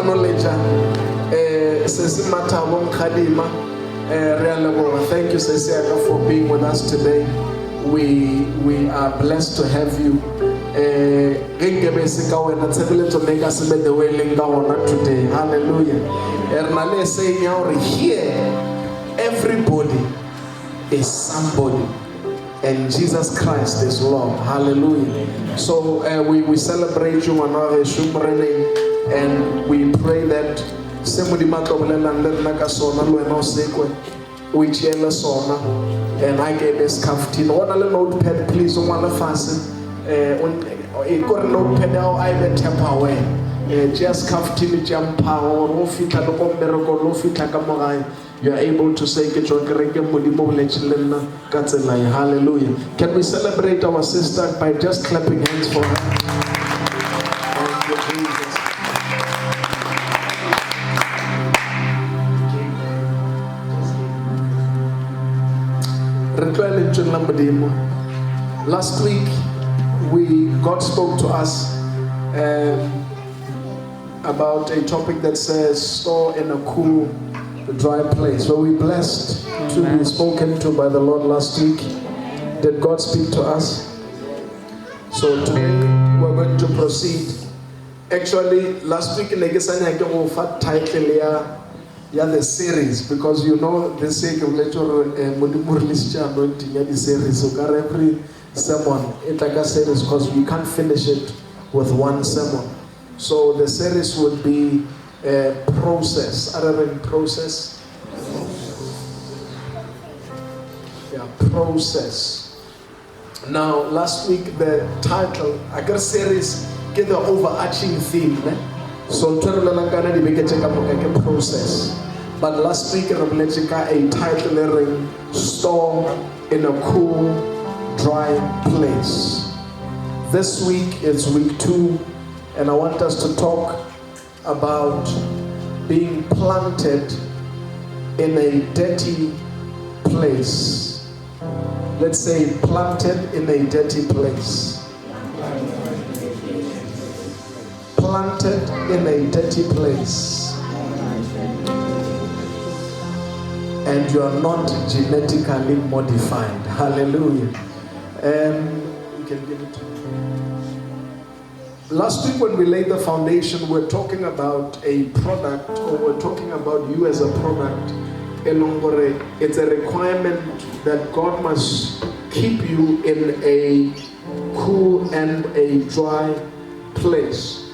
acknowledge thank you, Sesiaka, for being with us today. We are blessed to have you. Today. Hallelujah. Here, everybody is somebody, and Jesus Christ is Lord. Hallelujah. So we celebrate you another Shumrene, and we pray that somebody which sona, and I gave this kaftin. One a notepad, please. One a fasten. It got a notepad now. I will tap away. Just kaftin jump power. Rofita no miracle. Rofita kamarai. You are able to say get your great hallelujah. Can we celebrate our sister by just clapping hands for her? Thank you, Jesus. Last week, God spoke to us about a topic that says store in a cool, dry place. Were we blessed to be spoken to by the Lord last week? Did God speak to us? So today we're going to proceed. Actually, last week I gave a title the series, because you know the sake of little anointing the series. So every sermon it's like a series, because we can't finish it with one sermon. So the series would be a process. Other than process, process. Now last week the title I got series get the overarching theme. So a process. But last week a title store in a cool, dry place. This week is week 2, and I want us to talk about being planted in a dirty place. Let's say planted in a dirty place. Planted in a dirty place. And you are not genetically modified. Hallelujah. You can give it to me. Last week when we laid the foundation, we're talking about a product, or we're talking about you as a product. It's a requirement that God must keep you in a cool and a dry place.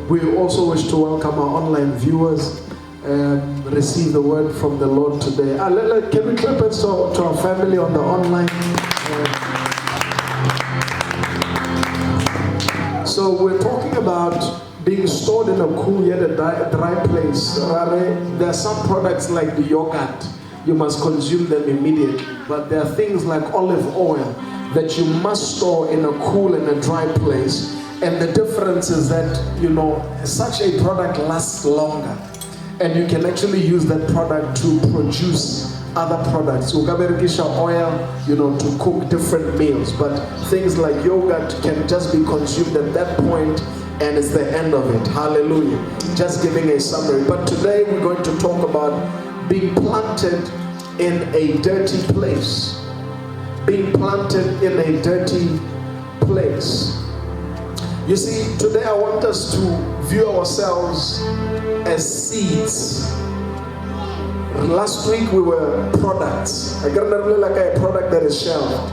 We also wish to welcome our online viewers. Receive the word from the Lord today. Can we clap it to our family on the online? So we're talking about being stored in a cool yet a dry place. There are some products like the yogurt, you must consume them immediately. But there are things like olive oil that you must store in a cool and a dry place. And the difference is that, such a product lasts longer. And you can actually use that product to produce other products. Ukaberikisha oil, to cook different meals. But things like yogurt can just be consumed at that point, and it's the end of it. Hallelujah. Just giving a summary. But today we're going to talk about being planted in a dirty place. Being planted in a dirty place. You see, today I want us to view ourselves as seeds. Last week we were products. I got really like a product that is shelved.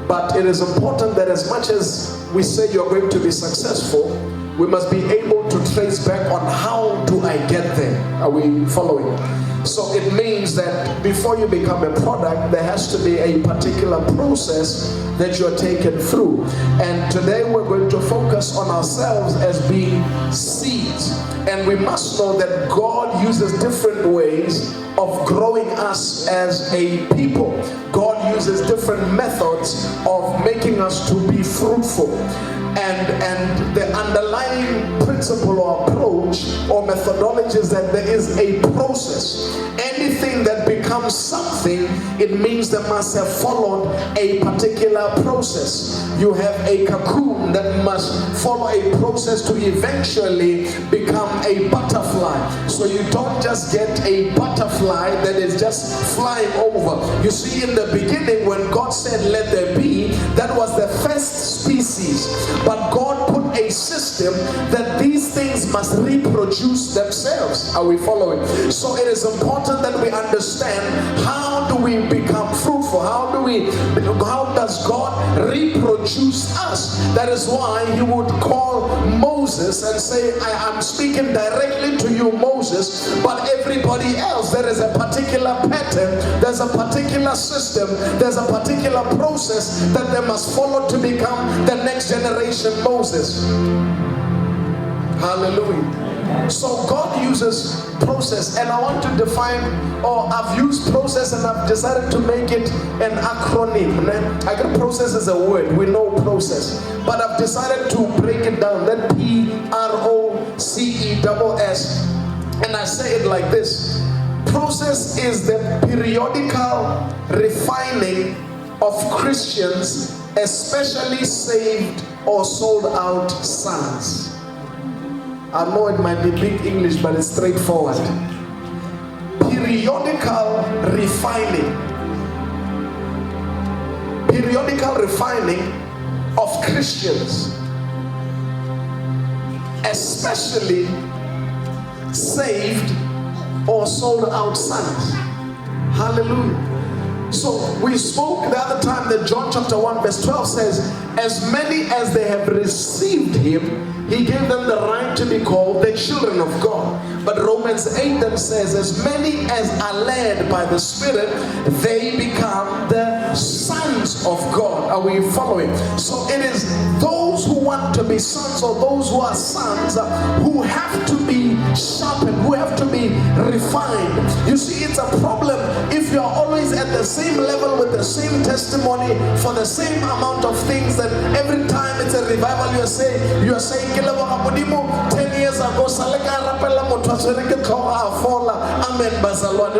But it is important that as much as we say you're going to be successful, we must be able to trace back on how do I get there. Are we following? So it means that before you become a product, there has to be a particular process that you're taken through. And today we're going to focus on ourselves as being seeds. And we must know that God uses different ways of growing us as a people. God uses different methods of making us to be fruitful. And the underlying principle or approach or methodology is that there is a process. Anything that becomes become something, it means they must have followed a particular process. You have a cocoon that must follow a process to eventually become a butterfly. So you don't just get a butterfly that is just flying over. You see, in the beginning when God said let there be, that was the first species. But God put a system that these things must reproduce themselves. Are we following? So it is important that we understand, how do we become fruitful? How does God reproduce us? That is why he would call Moses and say, I am speaking directly to you, Moses, but everybody else, there is a particular pattern, there's a particular system, there's a particular process that they must follow to become the next generation Moses. Hallelujah. So God uses process, and I want to define, or I've used process and I've decided to make it an acronym. I got process as a word, we know process, but I've decided to break it down. That PROCESS, and I say it like this: process is the periodical refining of Christians, especially saved or sold out sons. I know it might be big English, but it's straightforward. Periodical refining. Periodical refining of Christians, especially saved or sold out sons. Hallelujah. So we spoke the other time that John chapter 1 verse 12 says, as many as they have received him, he gave them the right to be called the children of God. But Romans 8 then says, as many as are led by the Spirit, they become the sons of God. Are we following? So it is those who want to be sons, or those who are sons, who have to be sharpened, who have to be refined. You see, it's a problem if you are always at the same level with the same testimony for the same amount of things, that every time it's a revival you are saying 10 years ago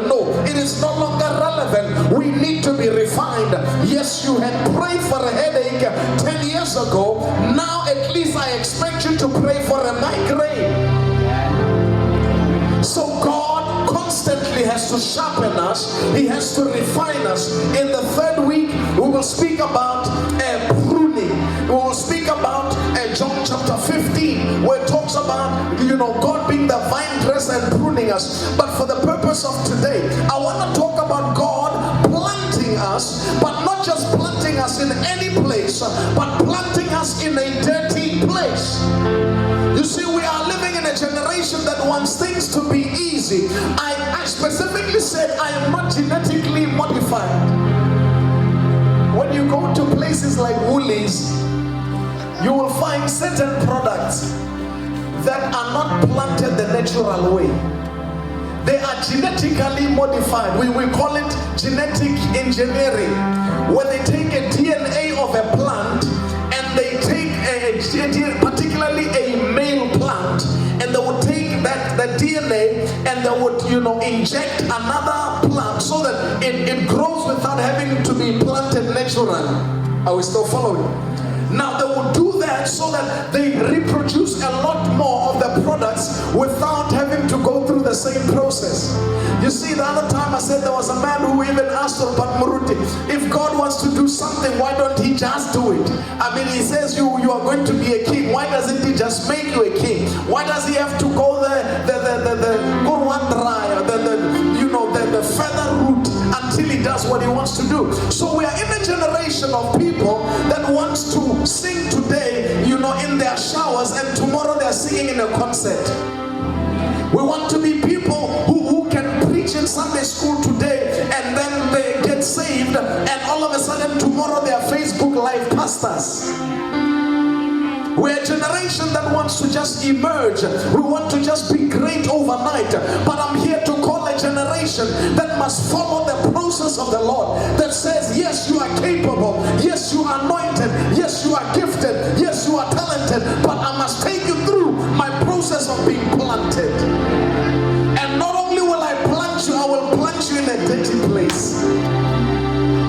no, it is no longer relevant. We need to be refined. Yes, you had prayed for a headache 10 years ago. Now at least I expect you to pray for a migraine. So God constantly has to sharpen us. He has to refine us. In the third week, we will speak about pruning. We will speak about John chapter 15, where it talks about, God being the vine dresser and pruning us. But for the purpose of today, I want to talk about God planting us, but not just planting us in any place, but planting us in a dirty place. You see, we are living in a generation that wants things to be easy. I specifically said I am not genetically modified. When you go to places like Woolies, you will find certain products that are not planted the natural way. They are genetically modified. We call it genetic engineering, where they take a DNA of a plant and they take particularly a male plant, and they would take the DNA and they would inject another plant so that it grows without having to be planted naturally. Are we still following? Now they will do that so that they reproduce a lot more of the products without having to go through the same process. You see, the other time I said there was a man who even asked But Muruti, if God wants to do something, why don't he just do it? I mean, he says you are going to be a king. Why doesn't he just make you a king? Why does he have to go the feather route until he does what he wants to do? So we are in a generation of people that wants to sing today, in their showers, and tomorrow they are singing in a concert. We want to be people who can preach in Sunday school today, and then they get saved, and all of a sudden tomorrow they are Facebook Live pastors. We're a generation that wants to just emerge. We want to just be great overnight. But I'm here to call a generation that must follow the process of the Lord, that says, yes, you are capable. Yes, you are anointed. Yes, you are gifted. Yes, you are talented. But I must take you through my process of being planted. And not only will I plant you, I will plant you in a dirty place.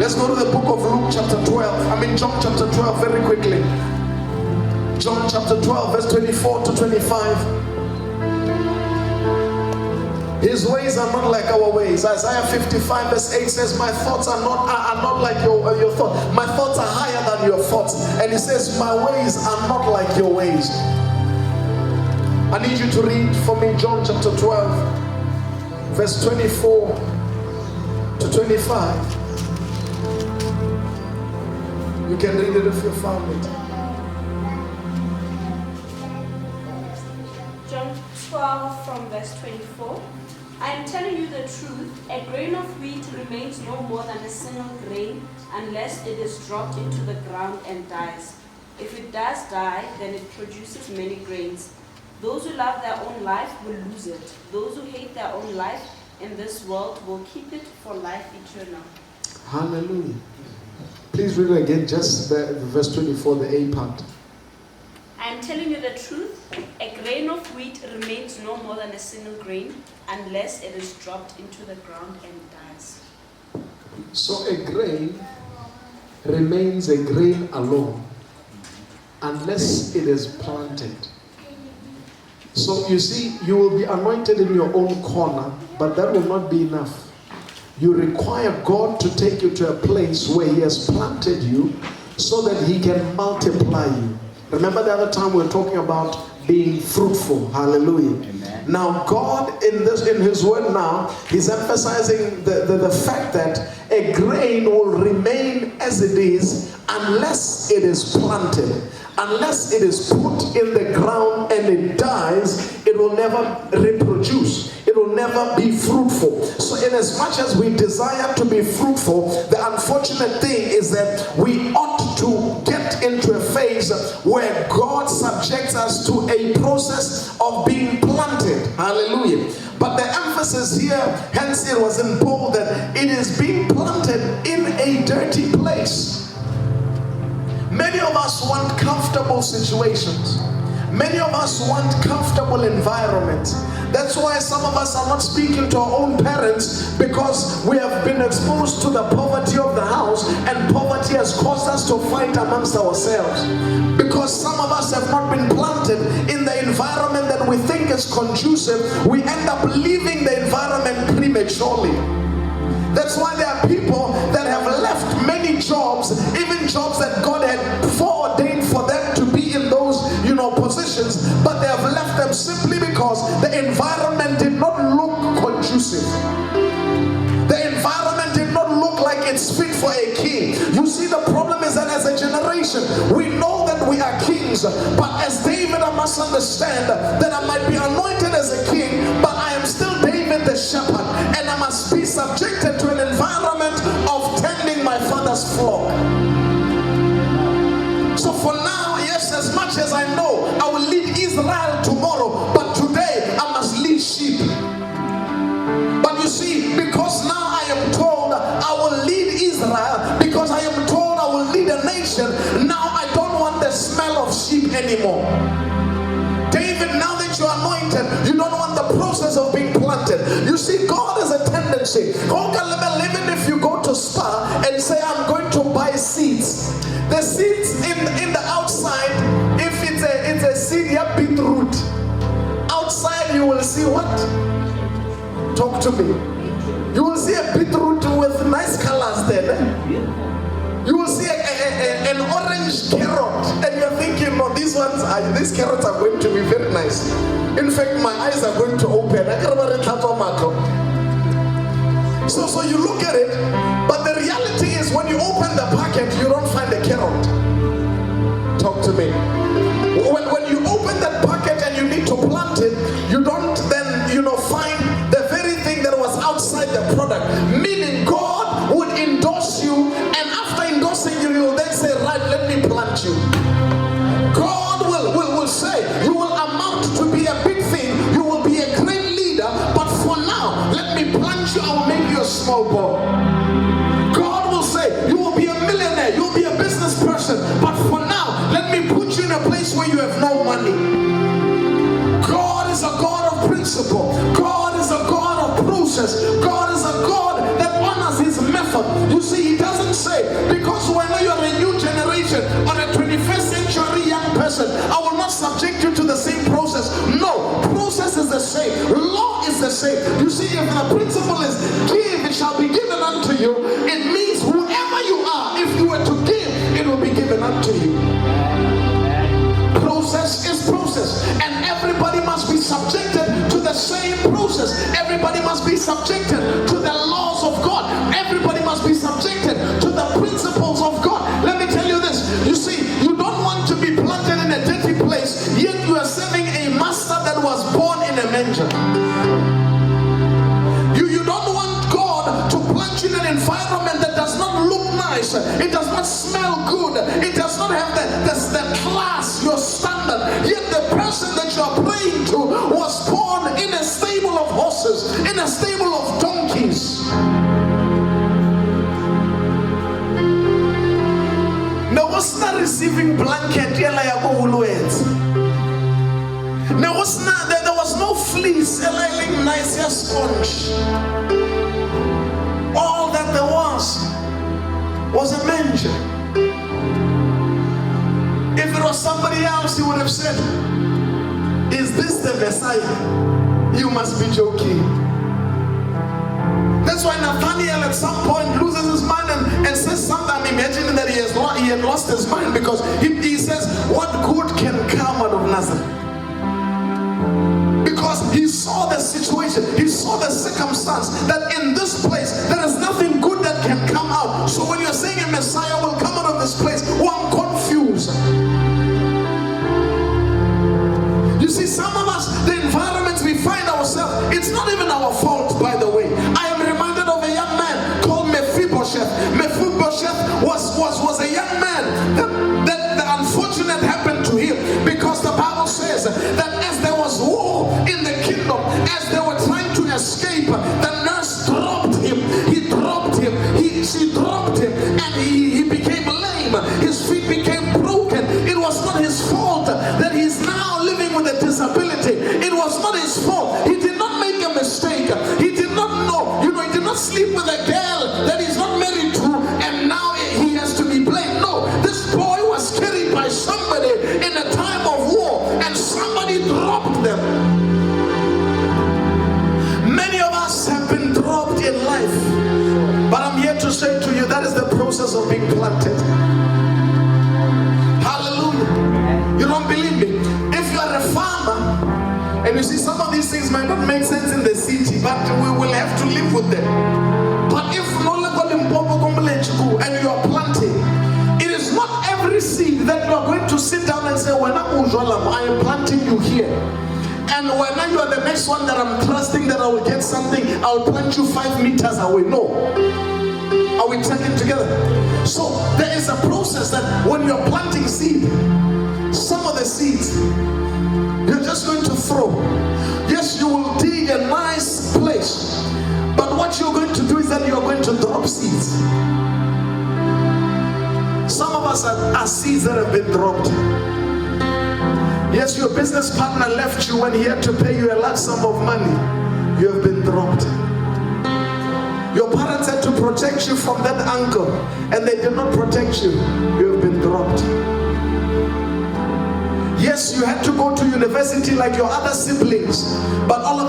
Let's go to the book of Luke chapter 12. John chapter 12 very quickly. John chapter 12 verse 24 to 25. His ways are not like our ways. Isaiah 55 verse 8 says, my thoughts are not like your thoughts. My thoughts are higher than your thoughts. And he says, my ways are not like your ways. I need you to read for me John chapter 12 verse 24 to 25. You can read it if you found it. John 12 from verse 24. I am telling you the truth, a grain of wheat remains no more than a single grain unless it is dropped into the ground and dies. If it does die, then it produces many grains. Those who love their own life will lose it. Those who hate their own life in this world will keep it for life eternal. Hallelujah. Please read it again, just the verse 24, the A part. I am telling you the truth, a grain of wheat remains no more than a single grain unless it is dropped into the ground and dies. So a grain remains a grain alone unless it is planted. So you see, you will be anointed in your own corner, but that will not be enough. You require God to take you to a place where He has planted you so that He can multiply you. Remember the other time we were talking about being fruitful. Hallelujah. Amen. Now God in His word now, He's emphasizing the fact that a grain will remain as it is unless it is planted. Unless it is put in the ground and it dies, it will never reproduce. It will never be fruitful. So in as much as we desire to be fruitful, the unfortunate thing is that we ought to get into a phase where God subjects us to a process of being planted. Hallelujah. But the emphasis here, hence it was in bold, that it is being planted in a dirty place. Many of us want comfortable situations. Many of us want comfortable environments. That's why some of us are not speaking to our own parents, because we have been exposed to the poverty of the house, and poverty has caused us to fight amongst ourselves. Because some of us have not been planted in the environment that we think is conducive, we end up leaving the environment prematurely. That's why there are people that have left many jobs, even jobs that God had foreordained for them to be in those, positions, but they have left them simply because the environment did not look conducive. The environment did not look like it's fit for a king. You see, the problem is that as a generation, we know that we are kings, but as David, I must understand that I might be anointed as a king, but I am still David the shepherd, and I must be subjected to an environment of tending my father's flock. So for now, yes, as much as I know I will lead Israel tomorrow, but today I must lead sheep. But you see, because now I am told I will lead Israel, because I am told I will lead a nation, now I don't want the smell of sheep anymore. David, now that you're anointed, you don't want the process of being planted. You see, God has a tendency. Even if you go to Spa and say, I'm going to buy seeds. The seeds in the outside, if it's a seed, yeah, beetroot. Outside you will see what? Talk to me. You will see a beetroot with nice colors there. You will see an orange carrot, and you're thinking, no, these carrots are going to be very nice. In fact, my eyes are going to open. So you look at it, but the reality is when you open the packet, you don't find a carrot. Talk to me. When you open that packet and you need to plant it, you don't then, find the very thing that was outside the product. Meaning God would endorse you, and after endorsing you, he will then say, right, let me plant you. God will say, you will amount to be a big thing, you will be a great leader, but for now, let me plant you, I will make you a small boy. God will say, you will be a millionaire, you will be a business person, but for now, let me put you in a place where you have no money. God is a God of principle. God is a God of process. God is a God that honors His method. effort. You see, he doesn't say, because when you are a new generation or a 21st century young person, I will not subject you to the same process. No, process is the same. Law is the same. You see, if the principle is give, it shall be given unto you, it means whoever you are, if you were to give, it will be given unto you. Process is process, and everybody must be subjected to the same process. Everybody must be subjected to the laws of God. Everybody must be subjected to the principles of God. Let me tell you this. You see, you don't want to be planted in a dirty place, yet you are serving a master that was born in a manger. You don't want God to plant you in an environment that does not look nice. It does not smell good. It does not have the class, your standard. Yet the person that you are praying to was born in a stable of horses, in a stable of donkeys. Now what's not receiving blanket? There was no fleece, nice sponge. All that there was a manger. If it was somebody else, he would have said, is this the Messiah? You must be joking. That's why Nathaniel at some point loses his mind and says something. I'm imagining that he had lost his mind, because he says, what good can come out of Nazareth? Because he saw the situation, he saw the circumstance, that in this place there is nothing good that can come out. So when you're saying a Messiah will come out of this place, well, I'm confused. You see, some of us, the environments we find ourselves, it's not even our fault, by the way. I am reminded of a young man called Mephibosheth. Mephibosheth was a young man that the unfortunate happened to him, because the Bible says that as there was war in the kingdom, as they were trying to escape, the nurse dropped him. She dropped him, and he became lame. His feet became broken. It was not his fault that he's now living with a disability. It was not his fault. He did not make a mistake. He did not know. He did not sleep with a girl that he's not married to, and now he has to be blamed. No, this boy was carried by somebody in a time of war, and somebody dropped them. Many of us have been dropped in life, but I'm here to say to you, that is the process of being planted. Hallelujah. You don't believe me? If you are a farmer, and you see some of these things might not make sense in the city, but we will have to live with them. But if no and you are planting, it is not every seed that you are going to sit down and say, I am planting you here, and when you are the next one that I'm trusting that I will get something, I'll plant you 5 meters away. No. Are we tracking together? So there is a process that when you're planting seed, some of the seeds you're just going to throw. Yes, you will dig a nice place, but what you're going to do is that you're going to drop seeds. Some of us are seeds that have been dropped. Yes, your business partner left you when he had to pay you a large sum of money. You have been dropped. Your parents had to protect you from that uncle, and they did not protect you. You have been dropped. Yes, you had to go to university like your other siblings, but all of